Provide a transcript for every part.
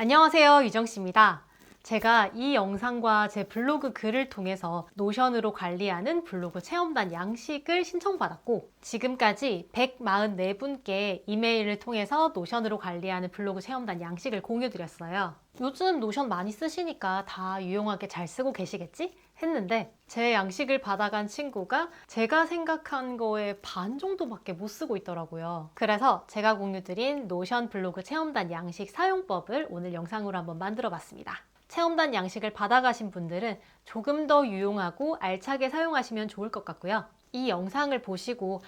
안녕하세요, 유정씨입니다. 제가 이 영상과 제 블로그 글을 통해서 노션으로 관리하는 블로그 체험단 양식을 신청받았고 지금까지 144분께 이메일을 통해서 노션으로 관리하는 블로그 체험단 양식을 공유드렸어요. 요즘 노션 많이 쓰시니까 다 유용하게 잘 쓰고 계시겠지? 했는데 제 양식을 받아간 친구가 제가 생각한 거의 반 정도밖에 못 쓰고 있더라고요. 그래서 제가 공유드린 노션 블로그 체험단 양식 사용법을 오늘 영상으로 한번 만들어 봤습니다. 체험단 양식을 받아가신 분들은 조금 더 유용하고 알차게 사용하시면 좋을 것 같고요. 이 영상을 보시고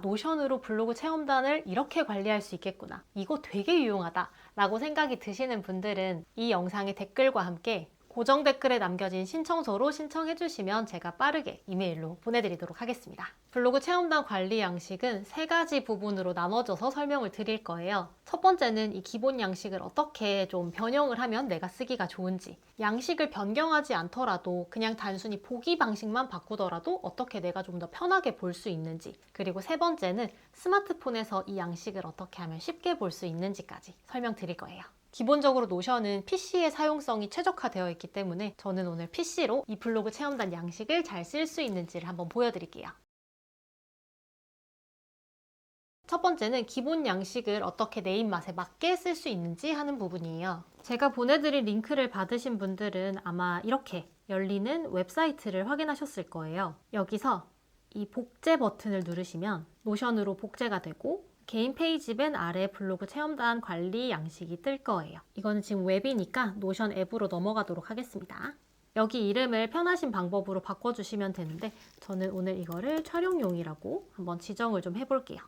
노션으로 블로그 체험단을 이렇게 관리할 수 있겠구나. 이거 되게 유용하다 라고 생각이 드시는 분들은 이 영상의 댓글과 함께 고정 댓글에 남겨진 신청서로 신청해 주시면 제가 빠르게 이메일로 보내드리도록 하겠습니다. 블로그 체험단 관리 양식은 3가지 부분으로 나눠져서 설명을 드릴 거예요. 첫 번째는 이 기본 양식을 어떻게 좀 변형을 하면 내가 쓰기가 좋은지, 양식을 변경하지 않더라도 그냥 단순히 보기 방식만 바꾸더라도 어떻게 내가 좀 더 편하게 볼 수 있는지, 그리고 3번째는 스마트폰에서 이 양식을 어떻게 하면 쉽게 볼 수 있는지까지 설명드릴 거예요. 기본적으로 노션은 PC의 사용성이 최적화되어 있기 때문에 저는 오늘 PC로 이 블로그 체험단 양식을 잘 쓸 수 있는지를 한번 보여드릴게요. 첫 번째는 기본 양식을 어떻게 내 입맛에 맞게 쓸 수 있는지 하는 부분이에요. 제가 보내드린 링크를 받으신 분들은 아마 이렇게 열리는 웹사이트를 확인하셨을 거예요. 여기서 이 복제 버튼을 누르시면 노션으로 복제가 되고 개인 페이지 맨 아래 블로그 체험단 관리 양식이 뜰 거예요. 이거는 지금 웹이니까 노션 앱으로 넘어가도록 하겠습니다. 여기 이름을 편하신 방법으로 바꿔주시면 되는데 저는 오늘 이거를 촬영용이라고 한번 지정을 좀 해볼게요.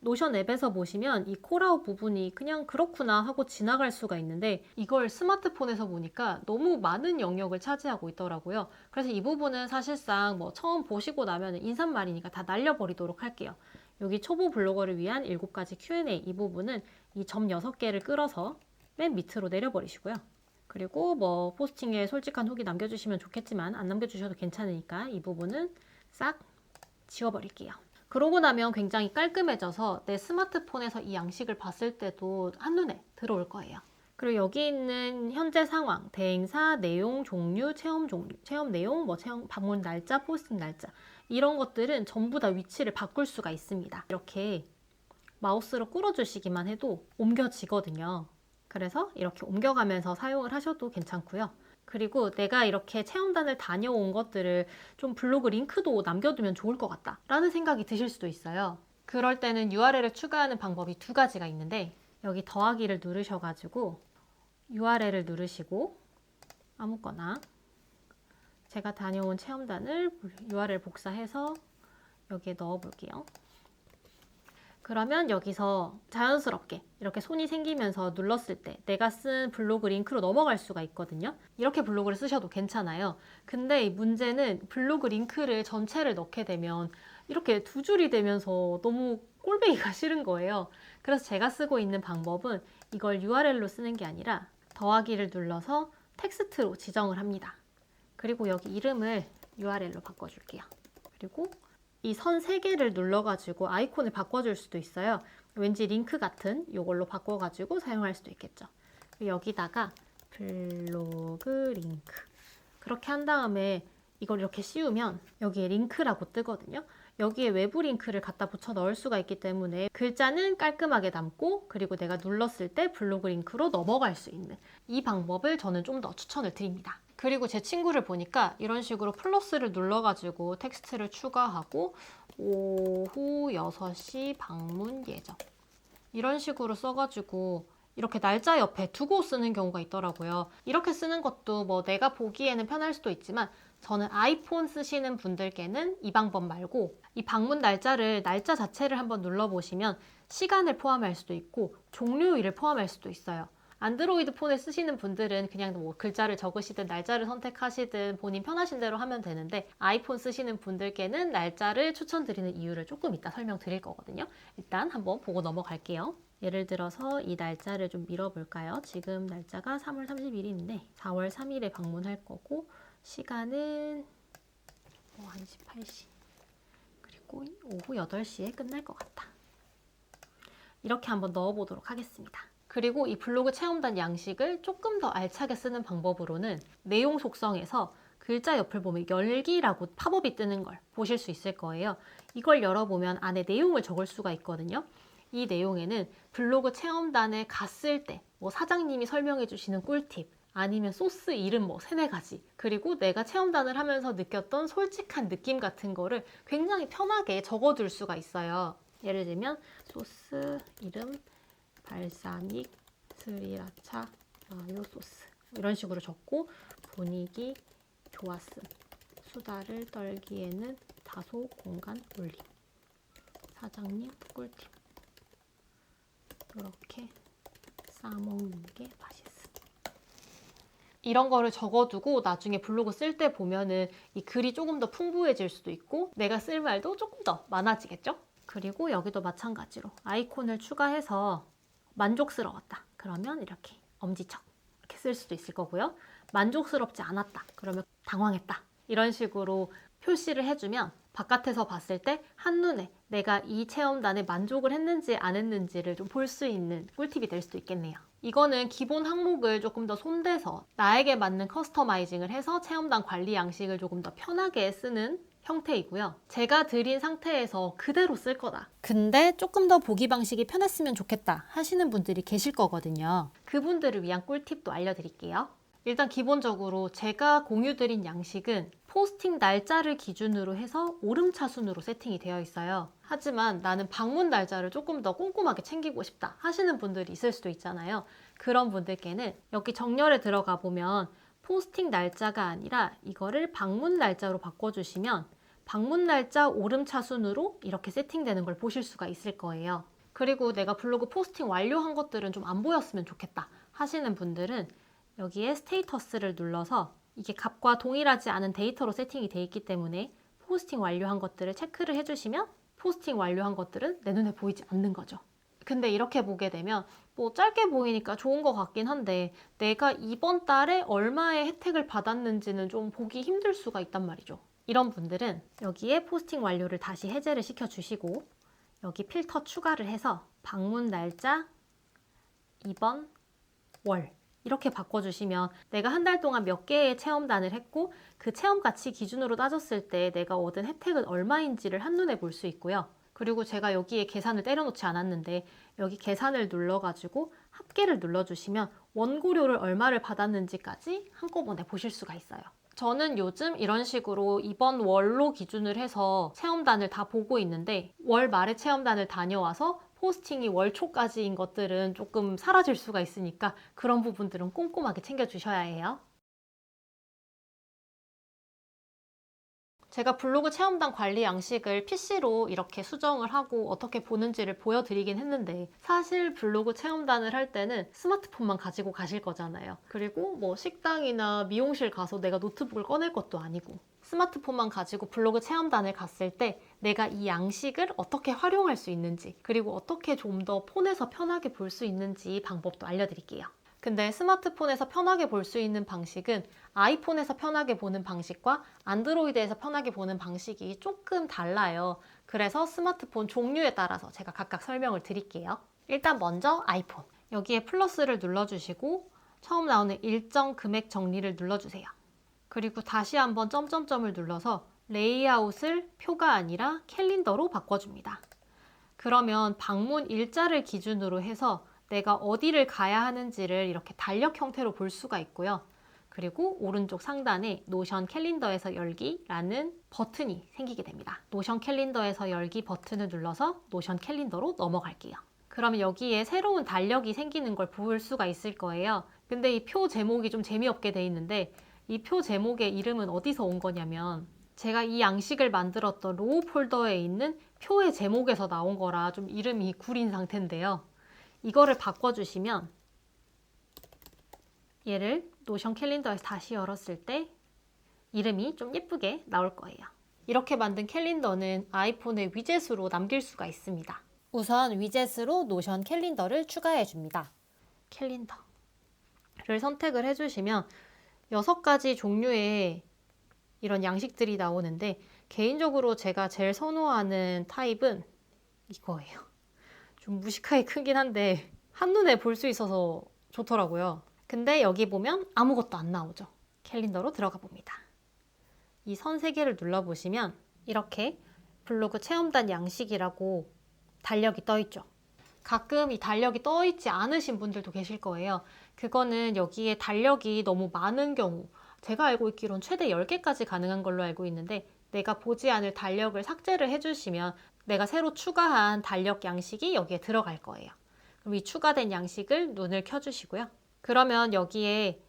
노션 앱에서 보시면 이 콜아웃 부분이 그냥 그렇구나 하고 지나갈 수가 있는데 이걸 스마트폰에서 보니까 너무 많은 영역을 차지하고 있더라고요. 그래서 이 부분은 사실상 처음 보시고 나면 인사말이니까 다 날려버리도록 할게요. 여기 초보 블로거를 위한 7가지 Q&A 이 부분은 이 점 6개를 끌어서 맨 밑으로 내려버리시고요. 그리고 포스팅에 솔직한 후기 남겨주시면 좋겠지만 안 남겨주셔도 괜찮으니까 이 부분은 싹 지워버릴게요. 그러고 나면 굉장히 깔끔해져서 내 스마트폰에서 이 양식을 봤을 때도 한눈에 들어올 거예요. 그리고 여기 있는 현재 상황, 대행사, 내용, 종류, 체험 내용, 체험 방문 날짜, 포스팅 날짜 이런 것들은 전부 다 위치를 바꿀 수가 있습니다. 이렇게 마우스로 끌어주시기만 해도 옮겨지거든요. 그래서 이렇게 옮겨가면서 사용을 하셔도 괜찮고요. 그리고 내가 이렇게 체험단을 다녀온 것들을 좀 블로그 링크도 남겨두면 좋을 것 같다 라는 생각이 드실 수도 있어요. 그럴 때는 URL을 추가하는 방법이 2가지가 있는데 여기 더하기를 누르셔가지고 URL을 누르시고 아무거나 제가 다녀온 체험단을 URL 복사해서 여기에 넣어 볼게요. 그러면 여기서 자연스럽게 이렇게 손이 생기면서 눌렀을 때 내가 쓴 블로그 링크로 넘어갈 수가 있거든요. 이렇게 블로그를 쓰셔도 괜찮아요. 근데 이 문제는 블로그 링크를 전체를 넣게 되면 이렇게 2줄이 되면서 너무 꼴보기가 싫은 거예요. 그래서 제가 쓰고 있는 방법은 이걸 URL로 쓰는 게 아니라 더하기를 눌러서 텍스트로 지정을 합니다. 그리고 여기 이름을 URL로 바꿔줄게요. 그리고 이 선 3개를 눌러가지고 아이콘을 바꿔줄 수도 있어요. 왠지 링크 같은 이걸로 바꿔가지고 사용할 수도 있겠죠. 여기다가 블로그 링크 그렇게 한 다음에 이걸 이렇게 씌우면 여기에 링크라고 뜨거든요. 여기에 외부 링크를 갖다 붙여 넣을 수가 있기 때문에 글자는 깔끔하게 남고 그리고 내가 눌렀을 때 블로그 링크로 넘어갈 수 있는 이 방법을 저는 좀 더 추천을 드립니다. 그리고 제 친구를 보니까 이런 식으로 플러스를 눌러가지고 텍스트를 추가하고 오후 6시 방문 예정 이런 식으로 써가지고 이렇게 날짜 옆에 두고 쓰는 경우가 있더라고요. 이렇게 쓰는 것도 내가 보기에는 편할 수도 있지만 저는 아이폰 쓰시는 분들께는 이 방법 말고 이 방문 날짜 자체를 한번 눌러보시면 시간을 포함할 수도 있고 종료일을 포함할 수도 있어요. 안드로이드 폰을 쓰시는 분들은 그냥 글자를 적으시든 날짜를 선택하시든 본인 편하신 대로 하면 되는데 아이폰 쓰시는 분들께는 날짜를 추천드리는 이유를 조금 이따 설명드릴 거거든요. 일단 한번 보고 넘어갈게요. 예를 들어서 이 날짜를 좀 밀어볼까요? 지금 날짜가 3월 30일인데 4월 3일에 방문할 거고 시간은 1시 8시 그리고 오후 8시에 끝날 것 같다. 이렇게 한번 넣어보도록 하겠습니다. 그리고 이 블로그 체험단 양식을 조금 더 알차게 쓰는 방법으로는 내용 속성에서 글자 옆을 보면 열기라고 팝업이 뜨는 걸 보실 수 있을 거예요. 이걸 열어보면 안에 내용을 적을 수가 있거든요. 이 내용에는 블로그 체험단에 갔을 때 뭐 사장님이 설명해 주시는 꿀팁, 아니면 소스 이름 뭐 세네 가지, 그리고 내가 체험단을 하면서 느꼈던 솔직한 느낌 같은 거를 굉장히 편하게 적어둘 수가 있어요. 예를 들면 소스 이름 발사믹 스리라차 마요 소스 이런 식으로 적고, 분위기 좋았음, 수다를 떨기에는 다소 공간 올림, 사장님 꿀팁, 이렇게 싸먹는 게 맛있음. 이런 거를 적어두고 나중에 블로그 쓸 때 보면은 이 글이 조금 더 풍부해질 수도 있고 내가 쓸 말도 조금 더 많아지겠죠? 그리고 여기도 마찬가지로 아이콘을 추가해서 만족스러웠다. 그러면 이렇게 엄지척 이렇게 쓸 수도 있을 거고요. 만족스럽지 않았다. 그러면 당황했다. 이런 식으로 표시를 해주면 바깥에서 봤을 때 한눈에 내가 이 체험단에 만족을 했는지 안 했는지를 좀 볼 수 있는 꿀팁이 될 수도 있겠네요. 이거는 기본 항목을 조금 더 손대서 나에게 맞는 커스터마이징을 해서 체험단 관리 양식을 조금 더 편하게 쓰는 형태이고요. 제가 드린 상태에서 그대로 쓸 거다. 근데 조금 더 보기 방식이 편했으면 좋겠다 하시는 분들이 계실 거거든요. 그분들을 위한 꿀팁도 알려드릴게요. 일단 기본적으로 제가 공유드린 양식은 포스팅 날짜를 기준으로 해서 오름차순으로 세팅이 되어 있어요. 하지만 나는 방문 날짜를 조금 더 꼼꼼하게 챙기고 싶다 하시는 분들이 있을 수도 있잖아요. 그런 분들께는 여기 정렬에 들어가 보면 포스팅 날짜가 아니라 이거를 방문 날짜로 바꿔주시면 방문 날짜 오름차순으로 이렇게 세팅되는 걸 보실 수가 있을 거예요. 그리고 내가 블로그 포스팅 완료한 것들은 좀 안 보였으면 좋겠다 하시는 분들은 여기에 스테이터스를 눌러서 이게 값과 동일하지 않은 데이터로 세팅이 되어 있기 때문에 포스팅 완료한 것들을 체크를 해주시면 포스팅 완료한 것들은 내 눈에 보이지 않는 거죠. 근데 이렇게 보게 되면 뭐 짧게 보이니까 좋은 것 같긴 한데 내가 이번 달에 얼마의 혜택을 받았는지는 좀 보기 힘들 수가 있단 말이죠. 이런 분들은 여기에 포스팅 완료를 다시 해제를 시켜주시고 여기 필터 추가를 해서 방문 날짜, 이번, 월 이렇게 바꿔주시면 내가 한 달 동안 몇 개의 체험단을 했고 그 체험 가치 기준으로 따졌을 때 내가 얻은 혜택은 얼마인지를 한눈에 볼 수 있고요. 그리고 제가 여기에 계산을 때려놓지 않았는데 여기 계산을 눌러가지고 합계를 눌러주시면 원고료를 얼마를 받았는지까지 한꺼번에 보실 수가 있어요. 저는 요즘 이런 식으로 이번 월로 기준을 해서 체험단을 다 보고 있는데 월 말에 체험단을 다녀와서 포스팅이 월 초까지인 것들은 조금 사라질 수가 있으니까 그런 부분들은 꼼꼼하게 챙겨주셔야 해요. 제가 블로그 체험단 관리 양식을 PC로 이렇게 수정을 하고 어떻게 보는지를 보여드리긴 했는데 사실 블로그 체험단을 할 때는 스마트폰만 가지고 가실 거잖아요. 그리고 뭐 식당이나 미용실 가서 내가 노트북을 꺼낼 것도 아니고 스마트폰만 가지고 블로그 체험단을 갔을 때 내가 이 양식을 어떻게 활용할 수 있는지 그리고 어떻게 좀 더 폰에서 편하게 볼 수 있는지 방법도 알려드릴게요. 근데 스마트폰에서 편하게 볼 수 있는 방식은 아이폰에서 편하게 보는 방식과 안드로이드에서 편하게 보는 방식이 조금 달라요. 그래서 스마트폰 종류에 따라서 제가 각각 설명을 드릴게요. 일단 먼저 아이폰. 여기에 플러스를 눌러주시고 처음 나오는 일정 금액 정리를 눌러주세요. 그리고 다시 한번 점점점을 눌러서 레이아웃을 표가 아니라 캘린더로 바꿔줍니다. 그러면 방문 일자를 기준으로 해서 내가 어디를 가야 하는지를 이렇게 달력 형태로 볼 수가 있고요. 그리고 오른쪽 상단에 노션 캘린더에서 열기라는 버튼이 생기게 됩니다. 노션 캘린더에서 열기 버튼을 눌러서 노션 캘린더로 넘어갈게요. 그러면 여기에 새로운 달력이 생기는 걸 볼 수가 있을 거예요. 근데 이 표 제목이 좀 재미없게 돼 있는데 이 표 제목의 이름은 어디서 온 거냐면 제가 이 양식을 만들었던 로우 폴더에 있는 표의 제목에서 나온 거라 좀 이름이 구린 상태인데요. 이거를 바꿔주시면 얘를 노션 캘린더에서 다시 열었을 때 이름이 좀 예쁘게 나올 거예요. 이렇게 만든 캘린더는 아이폰의 위젯으로 남길 수가 있습니다. 우선 위젯으로 노션 캘린더를 추가해 줍니다. 캘린더를 선택을 해주시면 6가지 종류의 이런 양식들이 나오는데 개인적으로 제가 제일 선호하는 타입은 이거예요. 좀 무식하게 크긴 한데 한눈에 볼 수 있어서 좋더라고요. 근데 여기 보면 아무것도 안 나오죠. 캘린더로 들어가 봅니다. 이 선 3개를 눌러보시면 이렇게 블로그 체험단 양식이라고 달력이 떠 있죠. 가끔 이 달력이 떠 있지 않으신 분들도 계실 거예요. 그거는 여기에 달력이 너무 많은 경우, 제가 알고 있기로는 최대 10개까지 가능한 걸로 알고 있는데, 내가 보지 않을 달력을 삭제를 해주시면 내가 새로 추가한 달력 양식이 여기에 들어갈 거예요. 그럼 이 추가된 양식을 눈을 켜주시고요. 그러면 여기에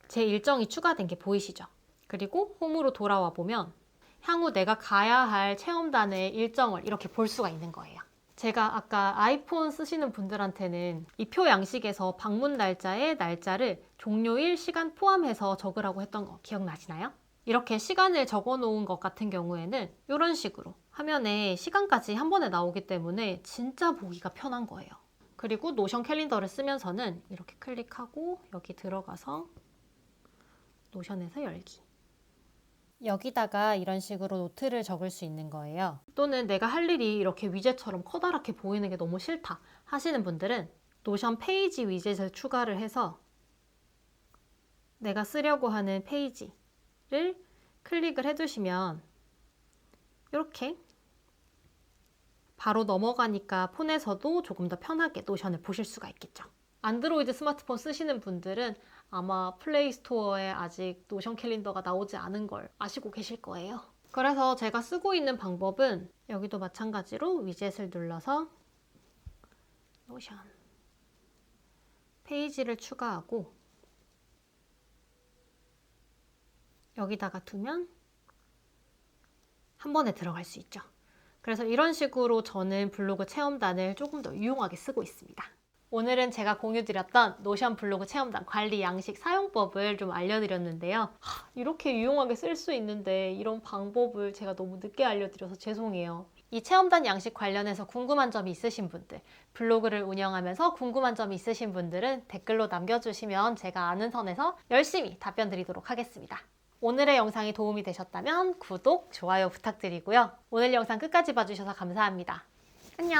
제 일정이 추가된 게 보이시죠? 그리고 홈으로 돌아와 보면 향후 내가 가야 할 체험단의 일정을 이렇게 볼 수가 있는 거예요. 제가 아까 아이폰 쓰시는 분들한테는 이 표 양식에서 방문 날짜에 날짜를 종료일, 시간 포함해서 적으라고 했던 거 기억나시나요? 이렇게 시간을 적어 놓은 것 같은 경우에는 이런 식으로 화면에 시간까지 한 번에 나오기 때문에 진짜 보기가 편한 거예요. 그리고 노션 캘린더를 쓰면서는 이렇게 클릭하고 여기 들어가서 노션에서 열기. 여기다가 이런 식으로 노트를 적을 수 있는 거예요. 또는 내가 할 일이 이렇게 위젯처럼 커다랗게 보이는 게 너무 싫다 하시는 분들은 노션 페이지 위젯을 추가를 해서 내가 쓰려고 하는 페이지를 클릭을 해두시면 이렇게 바로 넘어가니까 폰에서도 조금 더 편하게 노션을 보실 수가 있겠죠. 안드로이드 스마트폰 쓰시는 분들은 아마 플레이 스토어에 아직 노션 캘린더가 나오지 않은 걸 아시고 계실 거예요. 그래서 제가 쓰고 있는 방법은 여기도 마찬가지로 위젯을 눌러서 노션 페이지를 추가하고 여기다가 두면 한 번에 들어갈 수 있죠. 그래서 이런 식으로 저는 블로그 체험단을 조금 더 유용하게 쓰고 있습니다. 오늘은 제가 공유드렸던 노션 블로그 체험단 관리 양식 사용법을 좀 알려드렸는데요. 이렇게 유용하게 쓸 수 있는데 이런 방법을 제가 너무 늦게 알려드려서 죄송해요. 이 체험단 양식 관련해서 궁금한 점이 있으신 분들, 블로그를 운영하면서 궁금한 점이 있으신 분들은 댓글로 남겨주시면 제가 아는 선에서 열심히 답변 드리도록 하겠습니다. 오늘의 영상이 도움이 되셨다면 구독, 좋아요 부탁드리고요. 오늘 영상 끝까지 봐주셔서 감사합니다. 안녕!